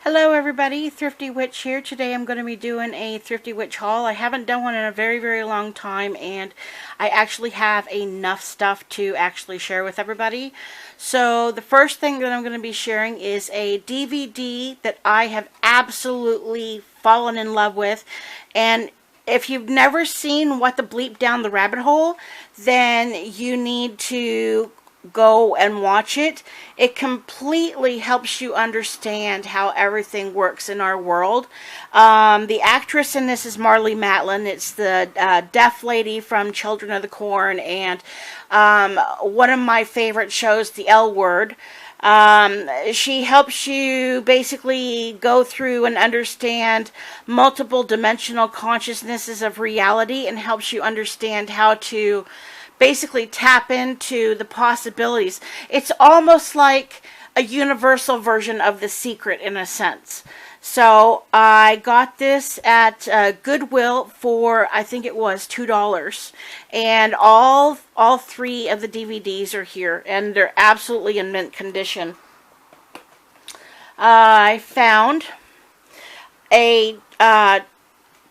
Hello everybody, Thrifty Witch here. Today I'm going to be doing a Thrifty Witch haul. I haven't done one in a very long time, and I actually have enough stuff to actually share with everybody. So the first thing that I'm going to be sharing is a DVD that I have absolutely fallen in love with. And if you've never seen What the Bleep Down the Rabbit Hole, then you need to go and watch it. It completely helps you understand how everything works in our world. The actress in this is Marlee Matlin. It's the deaf lady from Children of the Corn and one of my favorite shows, The L Word. She helps you basically go through and understand multiple dimensional consciousnesses of reality and helps you understand how to basically tap into the possibilities. It's almost like a universal version of The Secret in a sense. So I got this at Goodwill for, I think it was $2, and all three of the DVDs are here, and they're absolutely in mint condition. I found a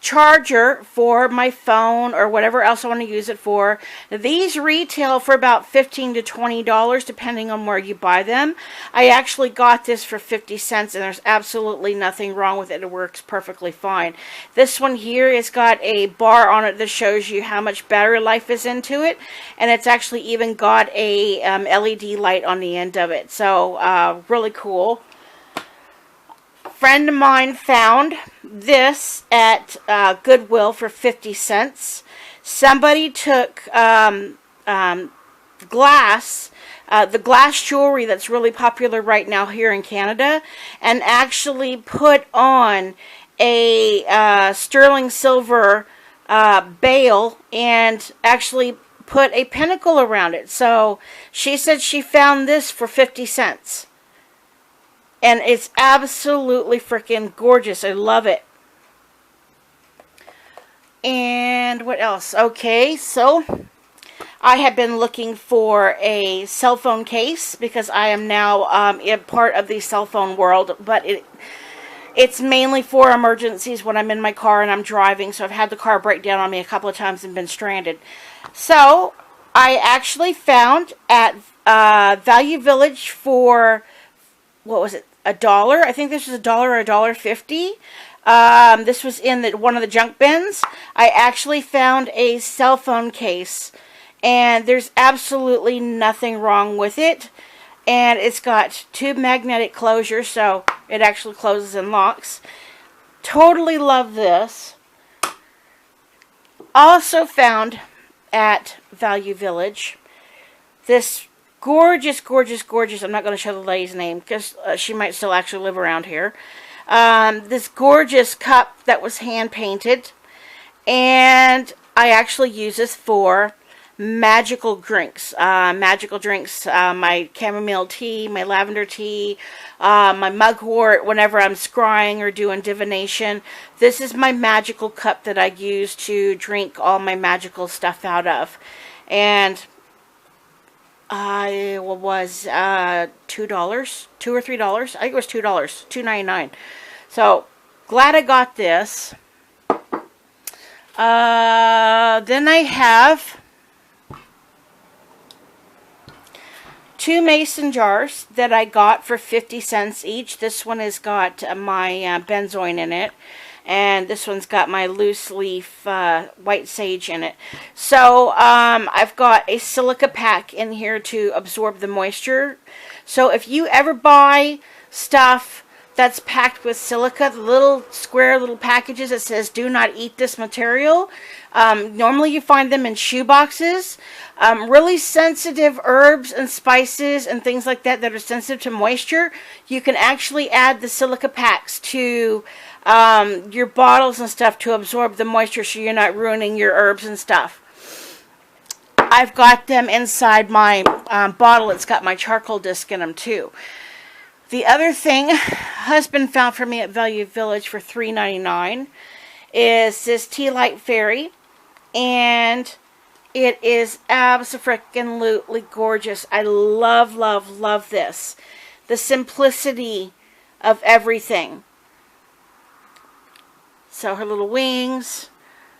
charger for my phone or whatever else I want to use it for. These retail for about $15 to $20 depending on where you buy them. I actually got this for 50 cents and there's absolutely nothing wrong with it. It works perfectly fine. This one here has got a bar on it that shows you how much battery life is into it, and it's actually even got a LED light on the end of it. So really cool. Friend of mine found this at Goodwill for 50 cents. Somebody took glass, the glass jewelry that's really popular right now here in Canada, and actually put on a sterling silver bail and actually put a pinnacle around it. So she said she found this for 50 cents. And it's absolutely freaking gorgeous. I love it. And what else? Okay, so I have been looking for a cell phone case because I am now a part of the cell phone world. But it's mainly for emergencies when I'm in my car and I'm driving. So I've had the car break down on me a couple of times and been stranded. So I actually found at Value Village for, what was it? $1. I think this was $1 or $1.50. This was in one of the junk bins. I actually found a cell phone case, and there's absolutely nothing wrong with it. And it's got two magnetic closures, so it actually closes and locks. Totally love this. Also found at Value Village this gorgeous, I'm not going to show the lady's name because she might still actually live around here. This gorgeous cup that was hand painted. And I actually use this for magical drinks. My chamomile tea, my lavender tea, my mugwort whenever I'm scrying or doing divination. This is my magical cup that I use to drink all my magical stuff out of. And it was $2, $2 or $3. I think it was $2, $2.99. So glad I got this. Then I have two mason jars that I got for 50 cents each. This one has got my benzoin in it. And this one's got my loose leaf white sage in it. So I've got a silica pack in here to absorb the moisture. So if you ever buy stuff that's packed with silica, the little square little packages that says do not eat this material, normally you find them in shoe boxes. Really sensitive herbs and spices and things like that that are sensitive to moisture, you can actually add the silica packs to your bottles and stuff to absorb the moisture so you're not ruining your herbs and stuff. I've got them inside my bottle. It's got my charcoal disc in them too. The other thing husband found for me at Value Village for $3.99 is this Tea Light Fairy, and it is absolutely gorgeous. I love this. The simplicity of everything. So her little wings.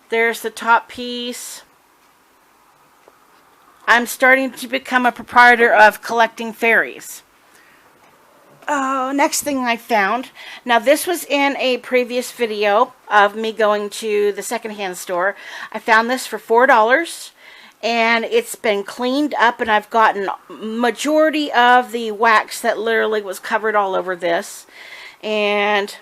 There's the top piece. I'm starting to become a proprietor of collecting fairies. Oh, next thing I found. Now this was in a previous video of me going to the secondhand store. I found this for $4. And it's been cleaned up, and I've gotten majority of the wax that literally was covered all over this. And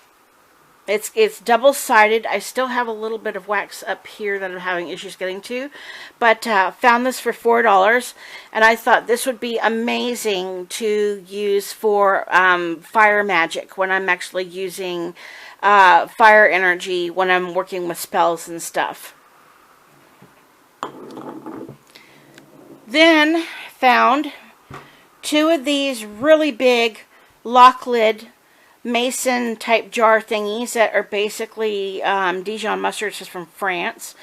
it's double-sided. I still have a little bit of wax up here that I'm having issues getting to. But found this for $4. And I thought this would be amazing to use for fire magic when I'm actually using fire energy when I'm working with spells and stuff. Then found two of these really big lock lid mason type jar thingies that are basically Dijon mustards from France.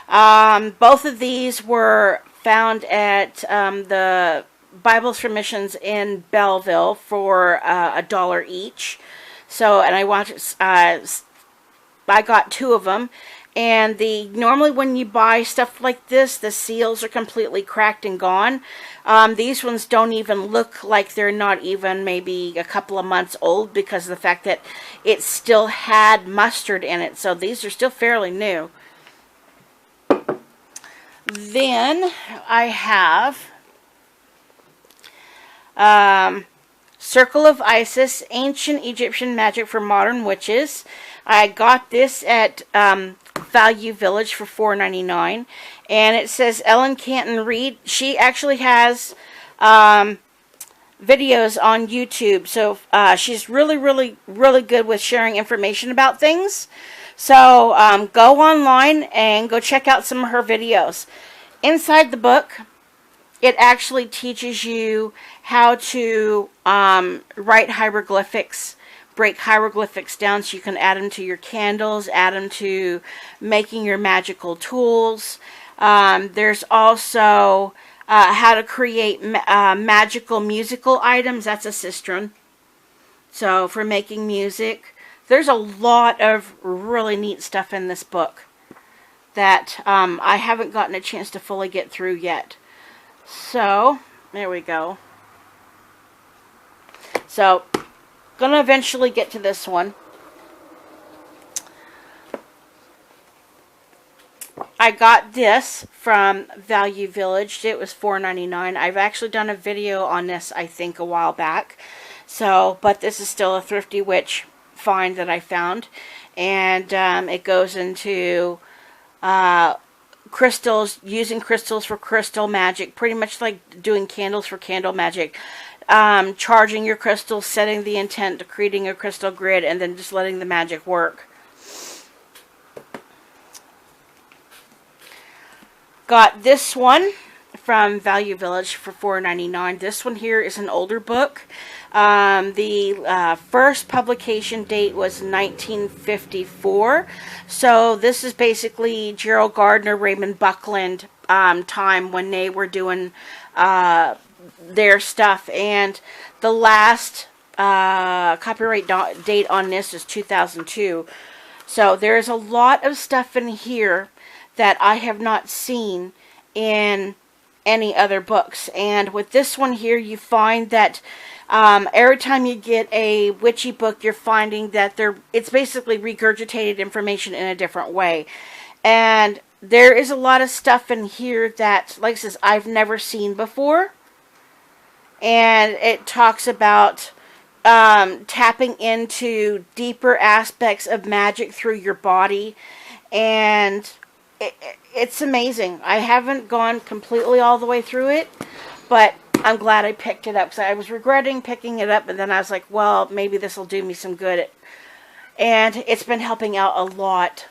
Both of these were found at the Bibles for Missions in Belleville for $1 each. So, and I got two of them. And normally when you buy stuff like this, the seals are completely cracked and gone. These ones don't even look like they're not even maybe a couple of months old because of the fact that it still had mustard in it. So these are still fairly new. Then I have Circle of Isis, Ancient Egyptian Magic for Modern Witches. I got this at Value Village for $4.99, and it says Ellen Canton Reed. She actually has videos on YouTube, so she's really good with sharing information about things. So go online and go check out some of her videos. Inside the book, it actually teaches you how to write hieroglyphics, break hieroglyphics down so you can add them to your candles, add them to making your magical tools. There's also how to create magical musical items. That's a sistrum. So for making music. There's a lot of really neat stuff in this book that I haven't gotten a chance to fully get through yet. So, there we go. So, gonna eventually get to this one. I got this from Value Village. It was $4.99. I've actually done a video on this, I think, a while back. So, but this is still a Thrifty Witch find that I found. And it goes into crystals, using crystals for crystal magic. Pretty much like doing candles for candle magic. Charging your crystals, setting the intent, creating a crystal grid, and then just letting the magic work. Got this one from Value Village for $4.99. This one here is an older book. The first publication date was 1954. So this is basically Gerald Gardner, Raymond Buckland time when they were doing their stuff. And the last copyright date on this is 2002. So there's a lot of stuff in here that I have not seen in any other books. And with this one here, you find that every time you get a witchy book, you're finding that it's basically regurgitated information in a different way. And there is a lot of stuff in here that, like I says, I've never seen before. And it talks about tapping into deeper aspects of magic through your body. And it's amazing. I haven't gone completely all the way through it, but I'm glad I picked it up. So I was regretting picking it up, and then I was like, well, maybe this will do me some good. And it's been helping out a lot.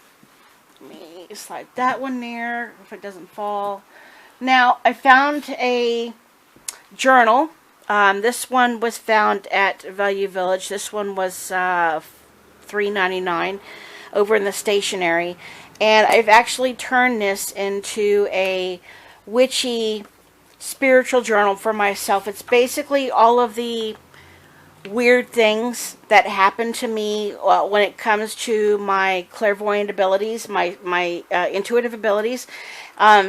Let me slide that one there if it doesn't fall. Now, I found a journal. This one was found at Value Village. This one was $3.99 over in the stationery. And I've actually turned this into a witchy spiritual journal for myself. It's basically all of the weird things that happen to me when it comes to my clairvoyant abilities, my intuitive abilities,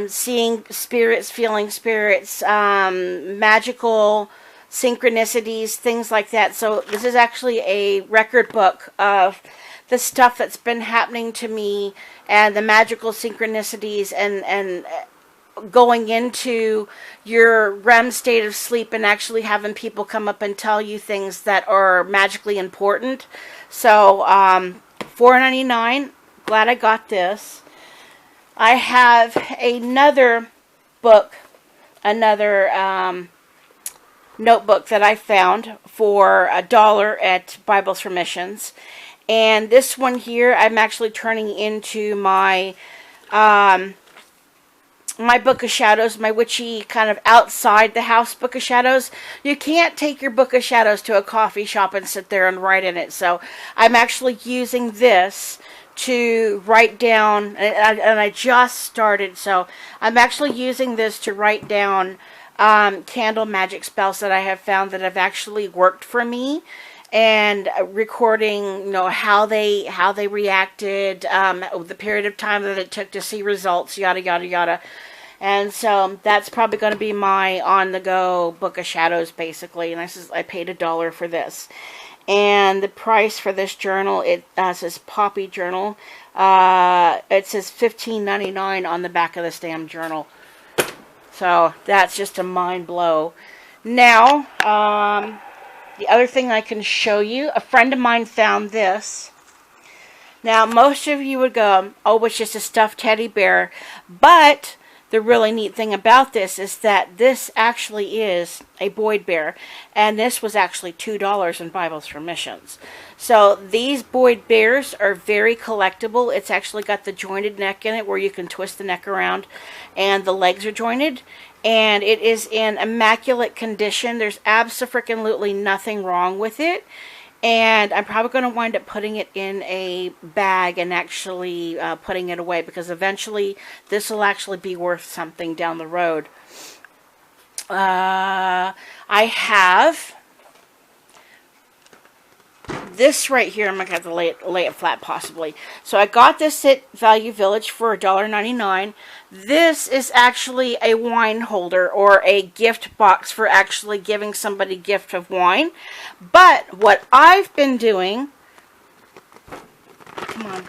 seeing spirits, feeling spirits, magical synchronicities, things like that. So this is actually a record book of the stuff that's been happening to me and the magical synchronicities and going into your REM state of sleep and actually having people come up and tell you things that are magically important. So $4.99. Glad I got this. I have another book, another notebook that I found for $1 at Bibles for Missions. And this one here, I'm actually turning into my my Book of Shadows, my witchy kind of outside the house Book of Shadows. You can't take your Book of Shadows to a coffee shop and sit there and write in it. So I'm actually using this to write down, and I just started, so I'm actually using this to write down candle magic spells that I have found that have actually worked for me, and recording, you know, how they reacted, the period of time that it took to see results, yada yada yada. And so that's probably going to be my on-the-go Book of Shadows, basically. And I paid $1 for this. And the price for this journal, it says Poppy Journal. It says $15.99 on the back of this damn journal. So that's just a mind blow. Now, the other thing I can show you, a friend of mine found this. Now, most of you would go, oh, it's just a stuffed teddy bear. But the really neat thing about this is that this actually is a Boyd bear. And this was actually $2 in Bibles for Missions. So these Boyd bears are very collectible. It's actually got the jointed neck in it where you can twist the neck around and the legs are jointed. And it is in immaculate condition. There's absolutely nothing wrong with it. And I'm probably going to wind up putting it in a bag and actually putting it away, because eventually this will actually be worth something down the road. I have this right here. I'm going to have to lay it flat possibly. So I got this at Value Village for $1.99. This is actually a wine holder or a gift box for actually giving somebody a gift of wine. But what I've been doing, come on,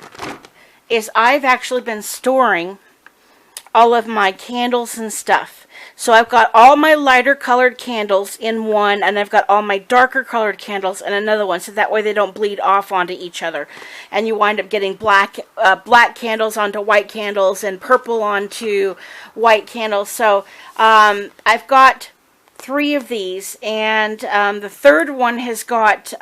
is I've actually been storing all of my candles and stuff. So I've got all my lighter colored candles in one, and I've got all my darker colored candles in another one, so that way they don't bleed off onto each other. And you wind up getting black candles onto white candles and purple onto white candles. So I've got 3 of these, and the third one has got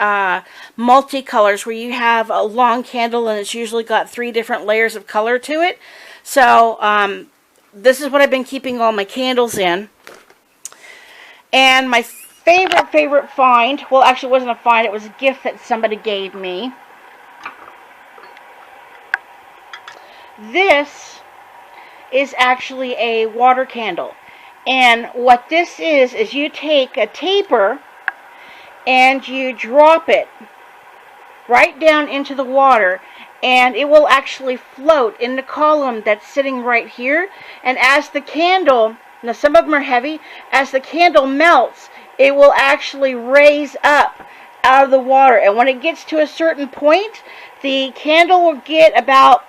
multicolors, where you have a long candle and it's usually got 3 different layers of color to it. So this is what I've been keeping all my candles in. And my favorite find, well, actually it wasn't a find, it was a gift that somebody gave me. This is actually a water candle. And what this is you take a taper and you drop it right down into the water, and it will actually float in the column that's sitting right here. And as the candle, now some of them are heavy, as the candle melts, it will actually raise up out of the water. And when it gets to a certain point, the candle will get about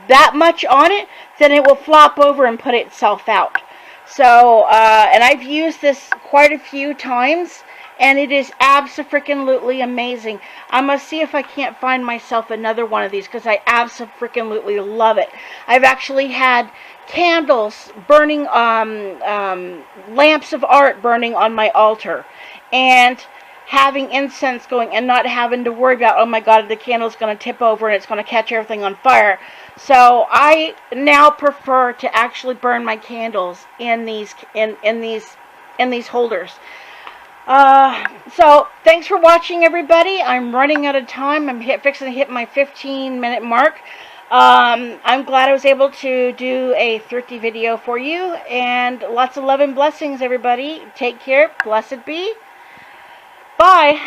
that much on it, then it will flop over and put itself out. So, and I've used this quite a few times, and it is abso-freaking-lutely amazing. I'm going to see if I can't find myself another one of these, because I abso-freaking-lutely love it. I've actually had candles burning, lamps of art burning on my altar, and having incense going and not having to worry about, oh my god, the candle's going to tip over and it's going to catch everything on fire. So I now prefer to actually burn my candles in these holders. So thanks for watching, everybody. I'm running out of time. I'm fixing to hit my 15-minute mark. I'm glad I was able to do a thrifty video for you, and lots of love and blessings, everybody. Take care. Blessed be. Bye.